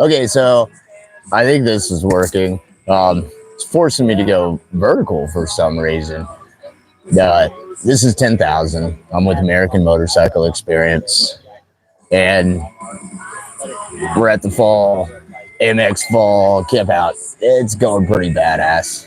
Okay, so I think this is working. It's forcing me to go vertical for some reason. This is 10,000. I'm with American Motorcycle Experience, and we're at the fall, AMX Fall Campout. It's going pretty badass.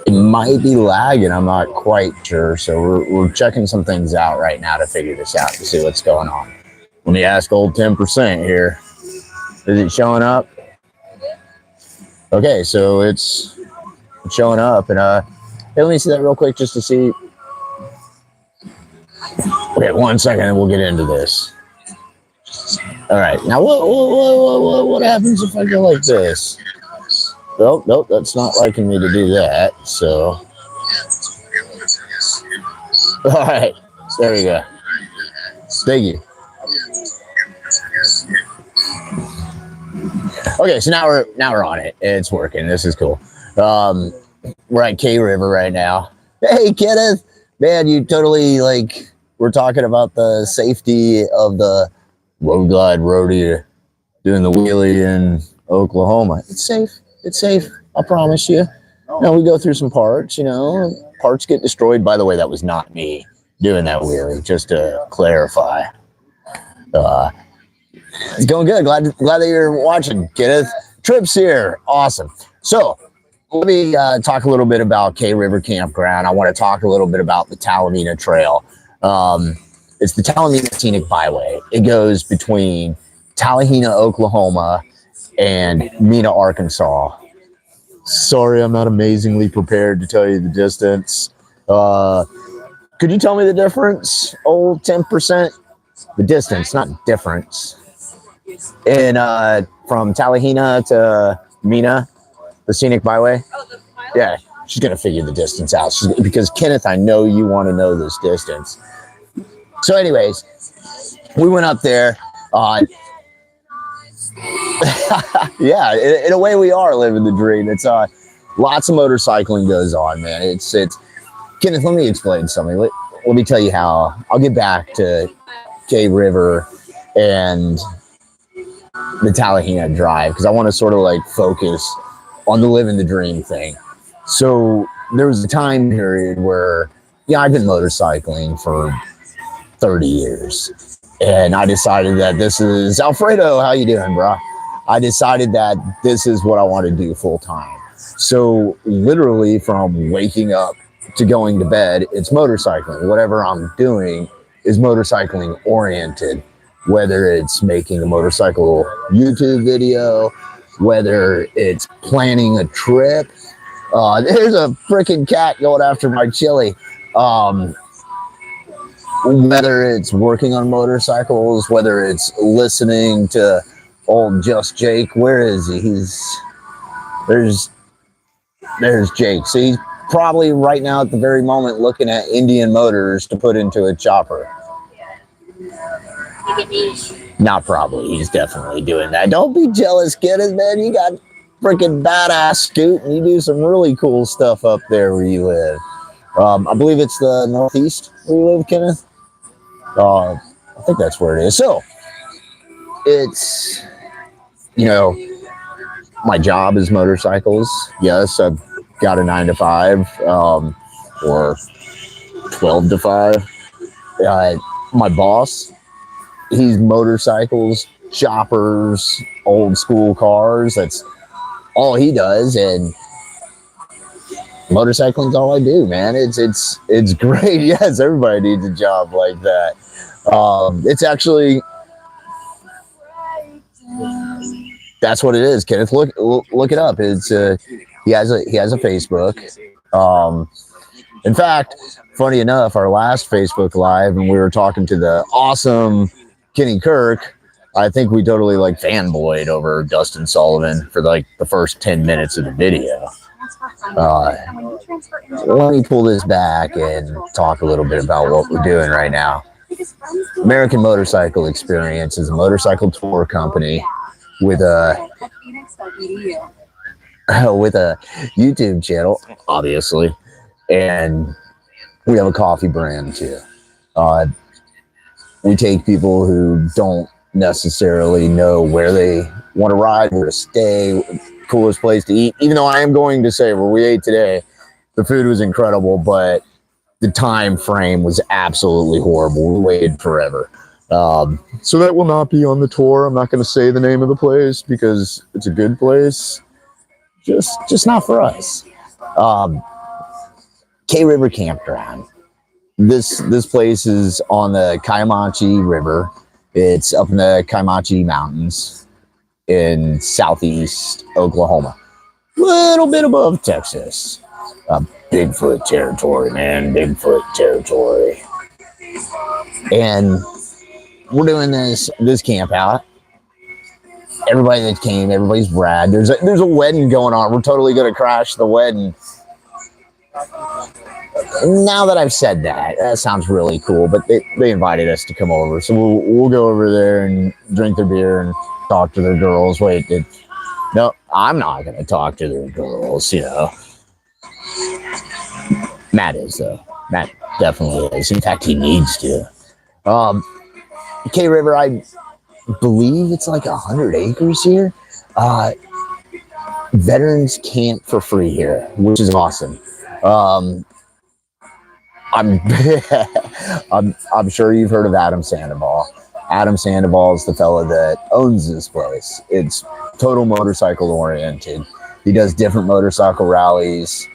It might be lagging. I'm not quite sure. So we're checking some things out right now to figure this out to see what's going on. Let me ask old 10% here. Is it showing up? Okay, so it's showing up. And hey, let me see that real quick just to see. Okay, 1 second and we'll get into this. All right, now what happens if I go like this? Nope, that's not liking me to do that, so. All right, there we go. Thank you. Okay, so now we're on it. It's working. This is cool. We're at K River right now. Hey, Kenneth, man, you totally we're talking about the safety of the road glide roadie doing the wheelie in Oklahoma. It's safe. It's safe. I promise you. We go through some parts, parts get destroyed. By the way, that was not me doing that wheelie, just to clarify. It's going good. Glad that you're watching, Kenneth. Trips here. Awesome. So let me talk a little bit about K River Campground. I want to talk a little bit about the Tahlimena Trail. It's the Tahlimena Scenic Byway. It goes between Tahlimena, Oklahoma, and Mena, Arkansas. Sorry, I'm not amazingly prepared to tell you the distance. Could you tell me the difference, old 10%? The distance, not difference. And from Tahlimena to Mena, the Scenic Byway. Yeah, she's going to figure the distance out. Because, Kenneth, I know you want to know this distance. So anyways, we went up there. Yeah, in a way we are living the dream. It's lots of motorcycling goes on, man. It's Kenneth, let me explain something. Let me tell you how. I'll get back to K River and the Tahlimena Drive because I want to sort of focus on the living the dream thing. So there was a time period where I've been motorcycling for 30 years. And I decided that this is Alfredo. How you doing, bro? I decided that this is what I want to do full time. So literally from waking up to going to bed, it's motorcycling. Whatever I'm doing is motorcycling oriented, whether it's making a motorcycle YouTube video, whether it's planning a trip. There's a freaking cat going after my chili. Whether it's working on motorcycles, whether it's listening to old Just Jake. Where is he? There's Jake. So he's probably right now at the very moment looking at Indian Motors to put into a chopper. Not probably. He's definitely doing that. Don't be jealous, Kenneth, man. You got freaking badass scoot and you do some really cool stuff up there where you live. I believe it's the Northeast where you live, Kenneth. I think that's where it is. So it's, my job is motorcycles. Yes, I've got a 9 to 5 or 12 to 5. My boss, he's motorcycles, choppers, old school cars. That's all he does. And motorcycling's all I do, man. It's great. Yes, everybody needs a job like that. It's actually, that's what it is, Kenneth. Look it up. It's he has a Facebook. In fact, funny enough, our last Facebook Live, and we were talking to the awesome Kenny Kirk. I think we totally fanboyed over Dustin Sullivan for the first 10 minutes of the video. Let me pull this back and talk a little bit about what we're doing right now. American Motorcycle Experience is a motorcycle tour company with a YouTube channel, obviously, and We have a coffee brand too. We take people who don't necessarily know where they want to ride, where to stay, coolest place to eat. Even though I am going to say where we ate today, the food was incredible, but the time frame was absolutely horrible. We waited forever. So that will not be on the tour. I'm not going to say the name of the place because it's a good place. Just not for us. K River Campground. This place is on the Kaimachi River. It's up in the Kaimachi Mountains in southeast Oklahoma. Little bit above Texas. Bigfoot territory, man. Bigfoot territory. And we're doing this camp out. Everybody that came, everybody's rad. There's a wedding going on. We're totally gonna crash the wedding. Now that I've said that, that sounds really cool. But they invited us to come over, so we'll go over there and drink their beer and talk to their girls. Wait, no, I'm not gonna talk to their girls. You know, Matt is though. Matt definitely is. In fact, he needs to. K River, I believe it's like 100 acres here. Veterans camp for free here, which is awesome. I'm sure you've heard of Adam Sandoval. Adam Sandoval is the fella that owns this place. It's total motorcycle oriented. He does different motorcycle rallies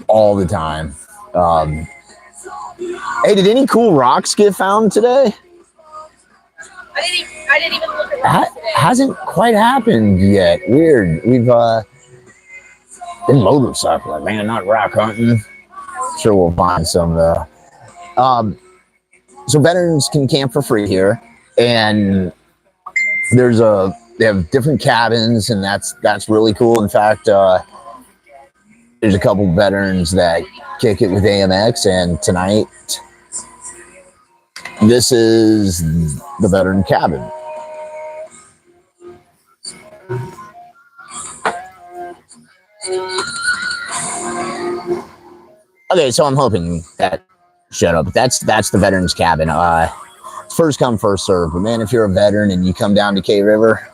all the time. Hey, did any cool rocks get found today? I didn't even look at rocks today. Hasn't quite happened yet. Weird. We've been motorcycling, man, not rock hunting. Sure, we'll find some though. So veterans can camp for free here, and they have different cabins, and that's really cool. In fact, there's a couple veterans that kick it with AMX, and tonight this is the veteran cabin. Okay, so I'm hoping that shut up. That's the veterans cabin. First come, first serve. But man, if you're a veteran and you come down to K River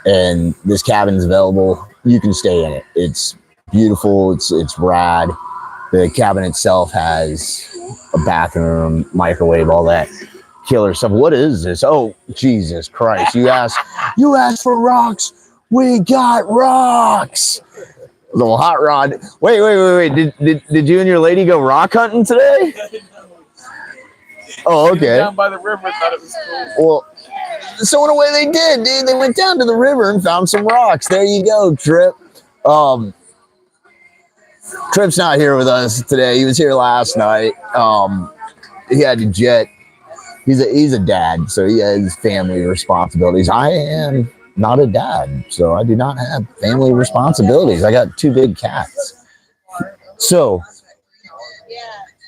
and this cabin's available, you can stay in it. It's beautiful. It's rad. The cabin itself has a bathroom, microwave, all that killer stuff. What is this? Oh, Jesus Christ! You asked for rocks. We got rocks. Little hot rod. Wait. Did you and your lady go rock hunting today? Oh, okay. Down by the river, thought it was cool. Well, so in a way they did, dude. They went down to the river and found some rocks. There you go, Trip. Trip's not here with us today. He was here last night. He had to jet. He's a dad, so he has family responsibilities. I am not a dad, so I do not have family responsibilities. I got 2 big cats. So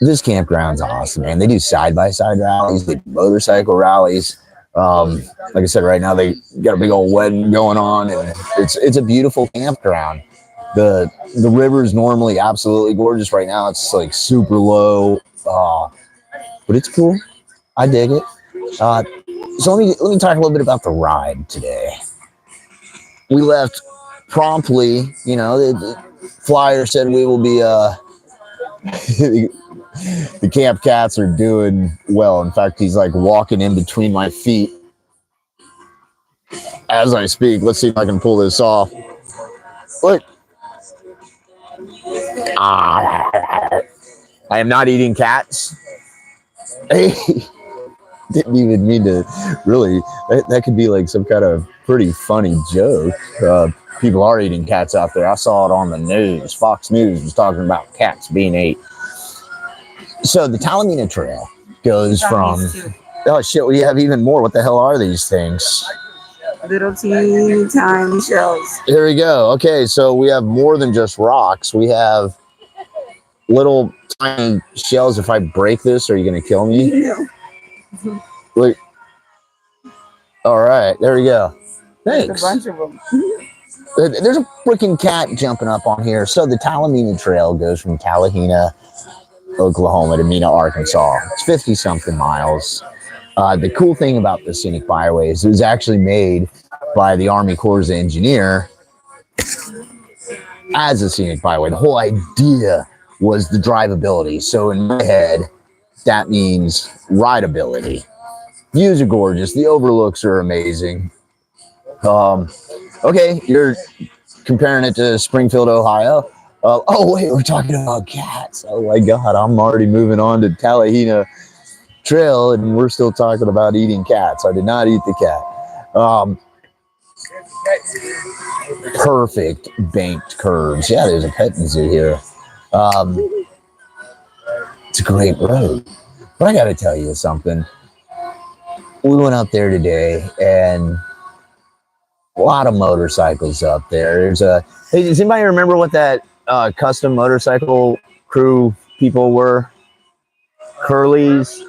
this campground's awesome, man. They do side-by-side rallies, they do motorcycle rallies. Like I said, right now they got a big old wedding going on, and it's a beautiful campground. The river is normally absolutely gorgeous. Right now it's like super low, but it's cool. I dig it. So let me talk a little bit about the ride today. We left promptly. You know, the flyer said we will be. The camp cats are doing well. In fact, he's like walking in between my feet as I speak. Let's see if I can pull this off. Look. I am not eating cats. Hey, didn't even mean to really. That could be like some kind of pretty funny joke. People are eating cats out there. I saw it on the news. Fox News was talking about cats being ate. So the Tahlimena Trail goes from. Oh shit! We have even more. What the hell are these things? Little teeny tiny shells. Here we go. Okay, so we have more than just rocks. We have little tiny shells. If I break this, are you going to kill me? No. Look. All right, there we go. Thanks. A bunch of them. There's a freaking cat jumping up on here. So the Tahlimena Trail goes from Tahlimena Oklahoma to Mena, Arkansas. It's 50-something miles. The cool thing about the Scenic Byway is it was actually made by the Army Corps engineer as a Scenic Byway. The whole idea was the drivability. So in my head, that means rideability. Views are gorgeous. The overlooks are amazing. Okay, you're comparing it to Springfield, Ohio. Oh, wait, we're talking about cats. Oh, my God. I'm already moving on to Tahlimena Trail, and we're still talking about eating cats. I did not eat the cat. Perfect banked curves. Yeah, there's a petting zoo here. It's a great road. But I got to tell you something. We went up there today, and a lot of motorcycles up there. Hey, does anybody remember what that custom motorcycle crew people were? Curly's.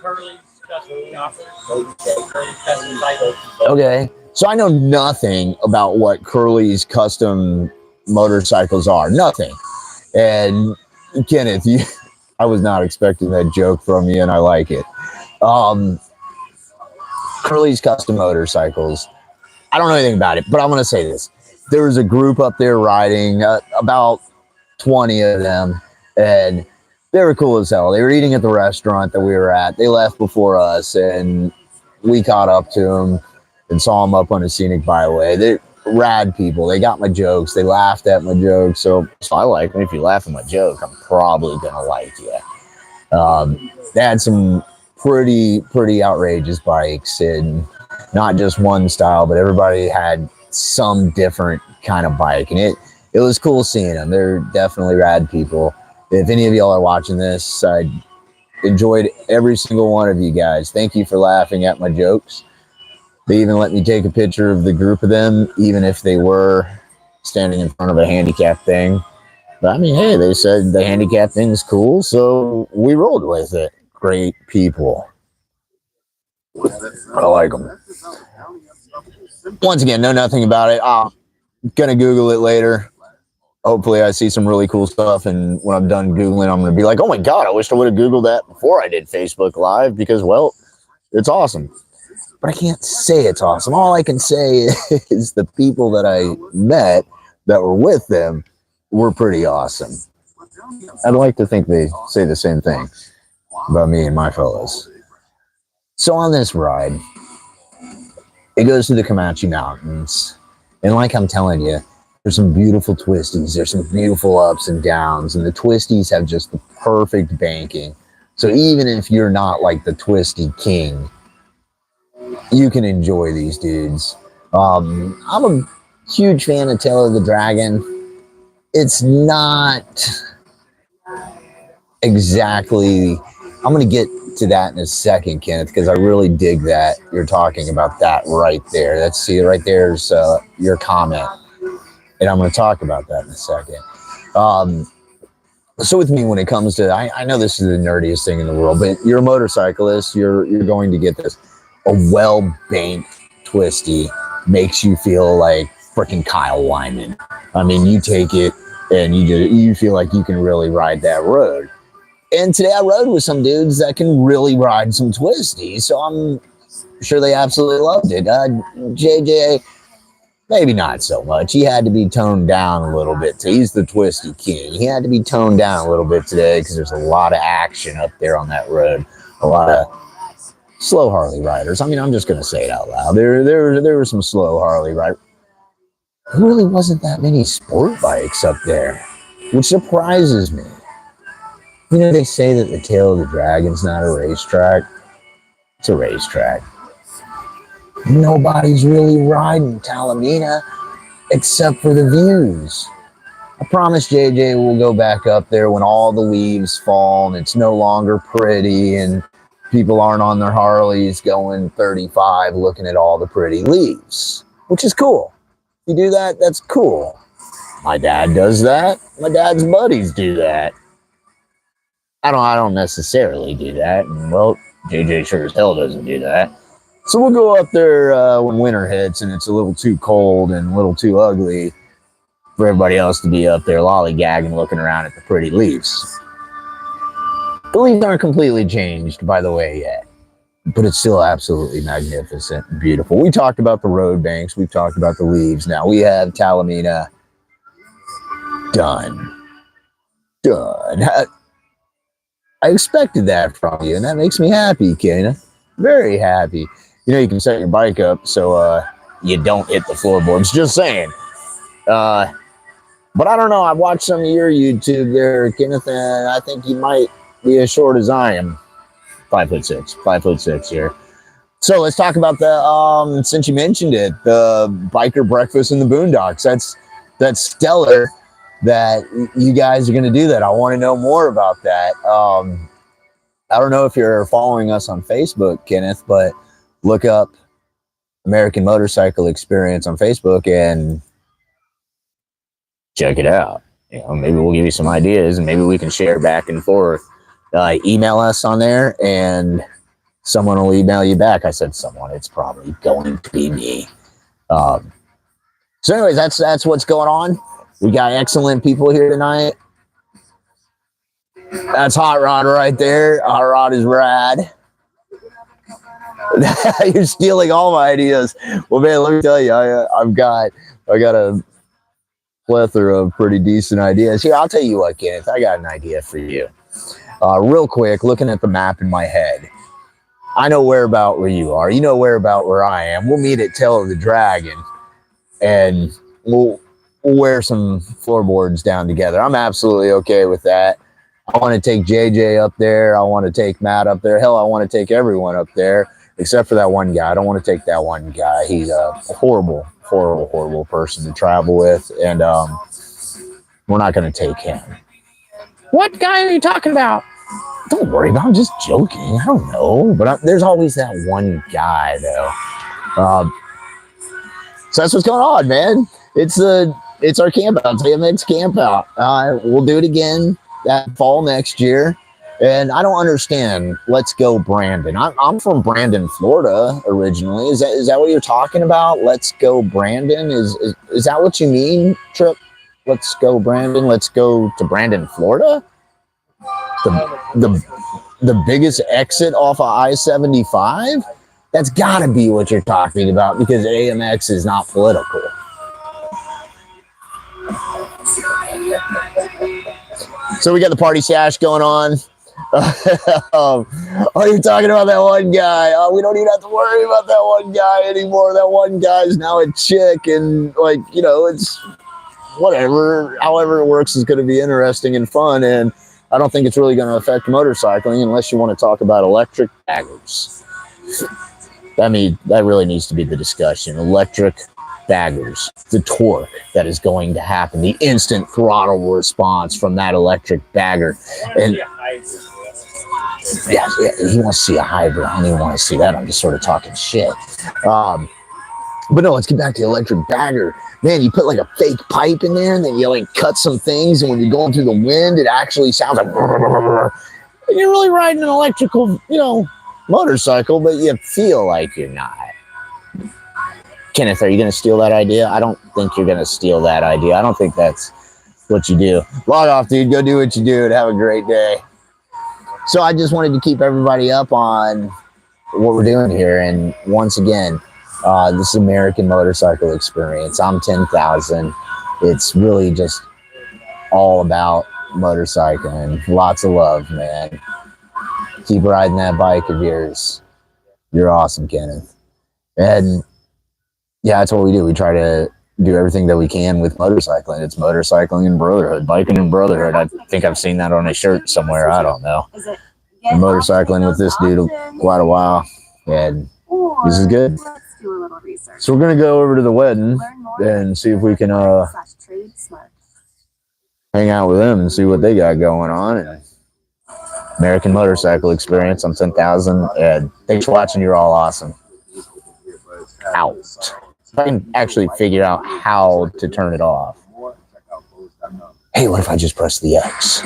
Okay, so I know nothing about what Curly's custom motorcycles are. Nothing. And Kenneth, I was not expecting that joke from you, and I like it. Curly's custom motorcycles. I don't know anything about it, but I'm going to say this. There was a group up there riding, about 20 of them, and they were cool as hell. They were eating at the restaurant that we were at. They left before us, and we caught up to them and saw them up on a Scenic Byway. They're rad people. They got my jokes. They laughed at my jokes. So I like them. If you laugh at my joke, I'm probably going to like you. They had some pretty outrageous bikes, and not just one style, but everybody had some different kind of bike, and it was cool seeing them. They're definitely rad people. If any of y'all are watching this, I enjoyed every single one of you guys. Thank you for laughing at my jokes. They even let me take a picture of the group of them, even if they were standing in front of a handicap thing. But I mean, hey, they said the handicap thing is cool, so we rolled with it. Great people. I like them. Once again, know nothing about it. I'm gonna Google it later. Hopefully I see some really cool stuff, and when I'm done Googling, I'm gonna be like, oh my God, I wish I would have Googled that before I did Facebook Live, because, well, it's awesome. But I can't say it's awesome. All I can say is the people that I met that were with them were pretty awesome. I'd like to think they say the same thing about me and my fellows. So on this ride, it goes to the Comanche Mountains. And like I'm telling you, there's some beautiful twisties. There's some beautiful ups and downs. And the twisties have just the perfect banking. So even if you're not like the twisty king, you can enjoy these dudes. I'm a huge fan of Tail of the Dragon. It's not exactly... I'm going to get to that in a second, Kenneth, because I really dig that you're talking about that right there. Let's see, right there's your comment. And I'm going to talk about that in a second. So with me, when it comes to... I know this is the nerdiest thing in the world, but you're a motorcyclist. You're going to get this. A well-banked twisty makes you feel like freaking Kyle Wyman. I mean, you take it and you feel like you can really ride that road. And today I rode with some dudes that can really ride some twisties, so I'm sure they absolutely loved it. JJ, maybe not so much. He had to be toned down a little bit. He's the twisty king. He had to be toned down a little bit today because there's a lot of action up there on that road. A lot of slow Harley riders. I mean, I'm just going to say it out loud. There were some slow Harley riders. There really wasn't that many sport bikes up there, which surprises me. You know, they say that the Tail of the Dragon's not a racetrack. It's a racetrack. Nobody's really riding Tahlimena except for the views. I promise JJ will go back up there when all the leaves fall and it's no longer pretty and people aren't on their Harleys going 35 looking at all the pretty leaves, which is cool. If you do that, that's cool. My dad does that. My dad's buddies do that. I don't necessarily do that. And, well, JJ sure as hell doesn't do that. So we'll go up there when winter hits and it's a little too cold and a little too ugly for everybody else to be up there lollygagging looking around at the pretty leaves. But The leaves aren't completely changed, by the way, yet. But it's still absolutely magnificent and beautiful. We talked about the road banks. We've talked about the leaves. Now we have Tahlimena done. Done. I expected that from you, and that makes me happy, Kenneth. Very happy. You know, you can set your bike up so you don't hit the floorboards. Just saying. But I don't know. I've watched some of your YouTube there, Kenneth, and I think you might be as short as I am. 5'6" here. So let's talk about the since you mentioned it, the biker breakfast in the boondocks. That's stellar that you guys are going to do that. I want to know more about that. I don't know if you're following us on Facebook, Kenneth, but look up American Motorcycle Experience on Facebook and check it out. You know, maybe we'll give you some ideas and maybe we can share back and forth. Email us on there and someone will email you back. I said someone, it's probably going to be me. So anyways, that's what's going on. We got excellent people here tonight. That's Hot Rod right there. Hot Rod is rad. You're stealing all my ideas. Well, man, let me tell you, I got a plethora of pretty decent ideas. Here, I'll tell you what, Kenneth, I got an idea for you. Real quick, looking at the map in my head, I know where you are. You know where I am. We'll meet at Tail of the Dragon, and we'll wear some floorboards down together. I'm absolutely okay with that. I want to take JJ up there. I want to take Matt up there. Hell, I want to take everyone up there, except for that one guy. I don't want to take that one guy. He's a horrible person to travel with, and we're not going to take him. What guy are you talking about? Don't worry about it. I'm just joking. I don't know. But there's always that one guy, though. So that's what's going on, man. It's our campout. It's AMX Campout. We'll do it again that fall next year. And I don't understand. Let's go, Brandon. I'm from Brandon, Florida, originally. Is that what you're talking about? Let's go, Brandon. Is that what you mean, Trip? Let's go, Brandon. Let's go to Brandon, Florida. The biggest exit off of I-75. That's got to be what you're talking about because AMX is not political. So we got the party sash going on. You're talking about that one guy. We don't even have to worry about that one guy anymore. That one guy is now a chick, and it's whatever. However it works is going to be interesting and fun, and I don't think it's really going to affect motorcycling unless you want to talk about electric baggers. That really needs to be the discussion. Electric baggers, the torque that is going to happen, the instant throttle response from that electric bagger. And yeah, he wants to see a hybrid. I don't even want to see that. I'm just sort of talking shit. But no, let's get back to the electric bagger. Man, you put like a fake pipe in there and then you cut some things, and when you're going through the wind, it actually sounds like and you're really riding an electrical, motorcycle, but you feel like you're not. Kenneth, are you going to steal that idea? I don't think you're going to steal that idea. I don't think that's what you do. Log off, dude. Go do what you do and have a great day. So I just wanted to keep everybody up on what we're doing here. And once again, this is American Motorcycle Experience. I'm 10,000. It's really just all about motorcycling. Lots of love, man. Keep riding that bike of yours. You're awesome, Kenneth. And yeah, that's what we do. We try to do everything that we can with motorcycling. It's motorcycling and brotherhood, biking and brotherhood. I think I've seen that on a shirt somewhere. I don't know. I'm motorcycling with this dude quite a while, and this is good. So we're gonna go over to the wedding and see if we can hang out with them and see what they got going on. And American Motorcycle Experience on 10,000. And thanks for watching. You're all awesome. Out. If I can actually figure out how to turn it off. Hey, what if I just press the X?